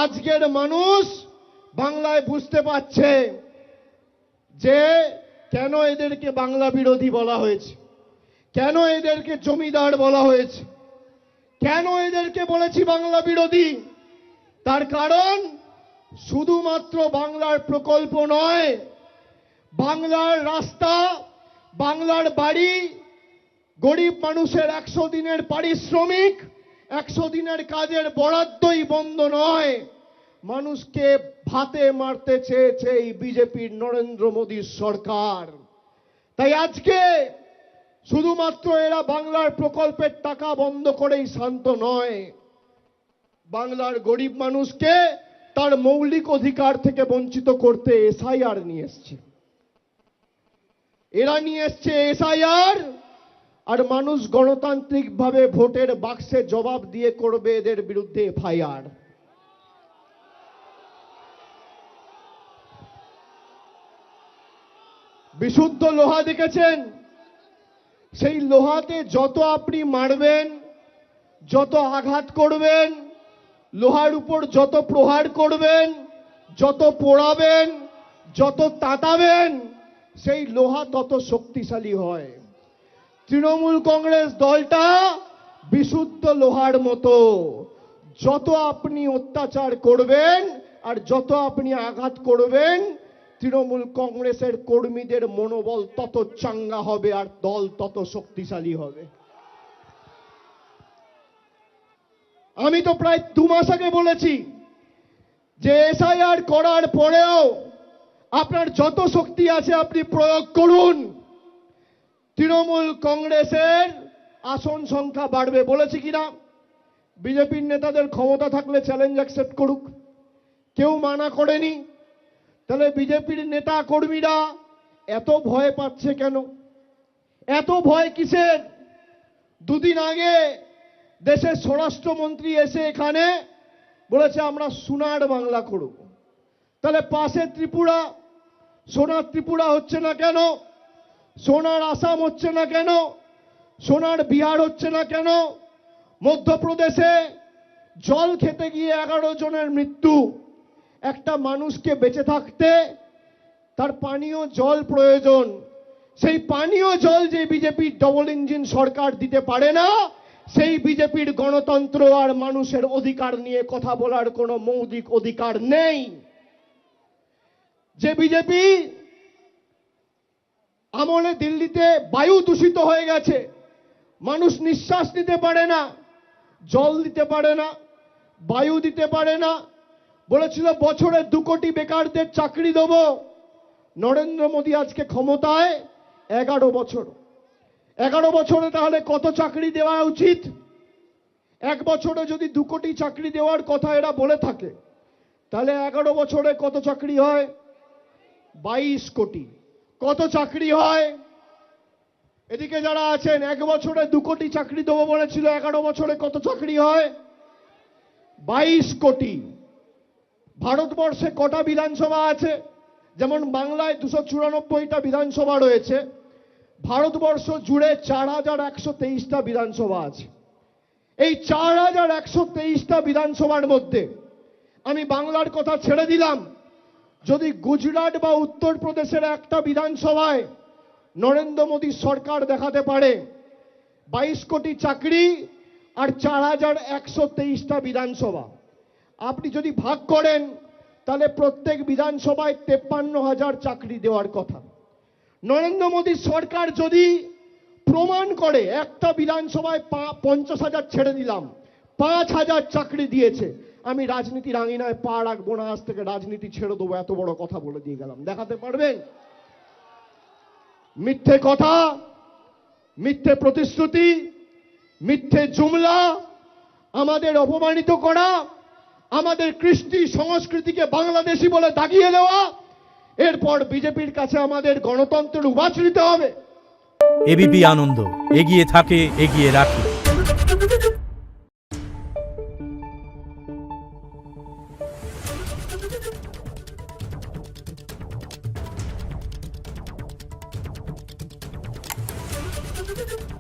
আজকের মানুষ বাংলায় বুঝতে পারছে যে কেন এদেরকে বাংলা বিরোধী বলা হয়েছে, কেন এদেরকে জমিদার বলা হয়েছে, কেন এদেরকে বলেছি বাংলা বিরোধী। তার কারণ শুধুমাত্র বাংলার প্রকল্প নয়, বাংলার রাস্তা, বাংলার বাড়ি, গরিব মানুষের 100 দিনের পারিশ্রমিক, 100 দিনের কাজের বরাদ্দই বন্ধ নয়, মানুষকে ভাতে মারতে চেয়েছে এই বিজেপির নরেন্দ্র মোদীর সরকার। তাই আজকে শুধুমাত্র এরা বাংলার প্রকল্পের টাকা বন্ধ করেই শান্ত নয়, বাংলার গরিব মানুষকে তার মৌলিক অধিকার থেকে বঞ্চিত করতে এসআইআর নিয়ে এসছে। এরা নিয়ে এসছে এসআইআর, আর মানুষ গণতান্ত্রিকভাবে ভোটের বাক্সে জবাব দিয়ে করবে এদের বিরুদ্ধে এফআইআর। বিশুদ্ধ লোহা দেখেছেন, সেই লোহাতে যত আপনি মারবেন, যত আঘাত করবেন, লোহার উপর যত প্রহার করবেন, যত পোড়াবেন, যত তাতাবেন, সেই লোহা তত শক্তিশালী হয়। তৃণমূল কংগ্রেস দলটা বিশুদ্ধ লোহার মতো, যত আপনি অত্যাচার করবেন আর যত আপনি আঘাত করবেন, তৃণমূল কংগ্রেসের কর্মীদের মনোবল তত চাঙ্গা হবে আর দল তত শক্তিশালী হবে। আমি তো প্রায় 2 মাস আগে বলেছি যে এসআইআর করার পরেও আপনার যত শক্তি আছে আপনি প্রয়োগ করুন, তৃণমূল কংগ্রেসের আসন সংখ্যা বাড়বে। বলেছি কিনা? বিজেপির নেতাদের ক্ষমতা থাকলে চ্যালেঞ্জ অ্যাকসেপ্ট করুক, কেউ মানা করেনি। তাহলে বিজেপির নেতা কর্মীরা এত ভয় পাচ্ছে কেন? এত ভয় কিসের? 2 দিন আগে দেশের স্বরাষ্ট্রমন্ত্রী এসে এখানে বলেছে আমরা সোনার বাংলা করব। তাহলে পাশে ত্রিপুরা, সোনার ত্রিপুরা হচ্ছে না কেন? সোনার আসাম হচ্ছে না কেন? সোনার বিহার হচ্ছে না কেন? মধ্যপ্রদেশে জল খেতে গিয়ে 11 জনের মৃত্যু। একটা মানুষকে বেঁচে থাকতে তার পানীয় জল প্রয়োজন, সেই পানীয় জল যে বিজেপির ডবল ইঞ্জিন সরকার দিতে পারে না, সেই বিজেপির গণতন্ত্র আর মানুষের অধিকার নিয়ে কথা বলার কোনো মৌলিক অধিকার নেই। যে বিজেপি আমলে দিল্লিতে বায়ু দূষিত হয়ে গেছে, মানুষ নিঃশ্বাস নিতে পারে না, জল দিতে পারে না, বায়ু দিতে পারে না, বলেছিল বছরে 2 কোটি বেকারদের চাকরি দেব। নরেন্দ্র মোদী আজকে ক্ষমতায় 11 বছর। 11 বছরে তাহলে কত চাকরি দেওয়া উচিত? 1 বছরে যদি 2 কোটি চাকরি দেওয়ার কথা এরা বলে থাকে, তাহলে 11 বছরে কত চাকরি হয়? 22 কোটি। কত চাকরি হয়? এদিকে যারা আছেন, 1 বছরে 2 কোটি চাকরি দেবো বলেছিল, 11 বছরে কত চাকরি হয়? 22 কোটি। ভারতবর্ষে কটা বিধানসভা আছে? যেমন বাংলায় 294টা বিধানসভা রয়েছে, ভারতবর্ষ জুড়ে 4123টা বিধানসভা আছে। এই 4123টা বিধানসভার মধ্যে আমি বাংলার কথা ছেড়ে দিলাম, যদি গুজরাট বা উত্তরপ্রদেশের একটা বিধানসভায় নরেন্দ্র মোদী সরকার দেখাতে পারে 22 কোটি চাকরি আর 4123টা বিধানসভা, আপনি যদি ভাগ করেন তাহলে প্রত্যেক বিধানসভায় 53,000 চাকরি দেওয়ার কথা। নরেন্দ্র মোদী সরকার যদি প্রমাণ করে একটা বিধানসভায় 50,000 ছেড়ে দিলাম, 5,000 চাকরি দিয়েছে, আমি রাজনীতির আঙিনায় পা রাখবো না, আজ থেকে রাজনীতি ছেড়ে দেবো, এত বড় কথা বলে দিয়ে গেলাম। দেখাতে পারবেন? মিথ্যে কথা, মিথ্যে প্রতিশ্রুতি, মিথ্যে জুমলা, আমাদের অপমানিত করা, আমাদের কৃষ্টি সংস্কৃতিকে বাংলাদেশি বলে দাগিয়ে দেওয়া, এরপর বিজেপির কাছে আমাদের গণতন্ত্রের উবাচ নিতে হবে। এবিপি আনন্দ, এগিয়ে থাকে, এগিয়ে রাখে। Thank you.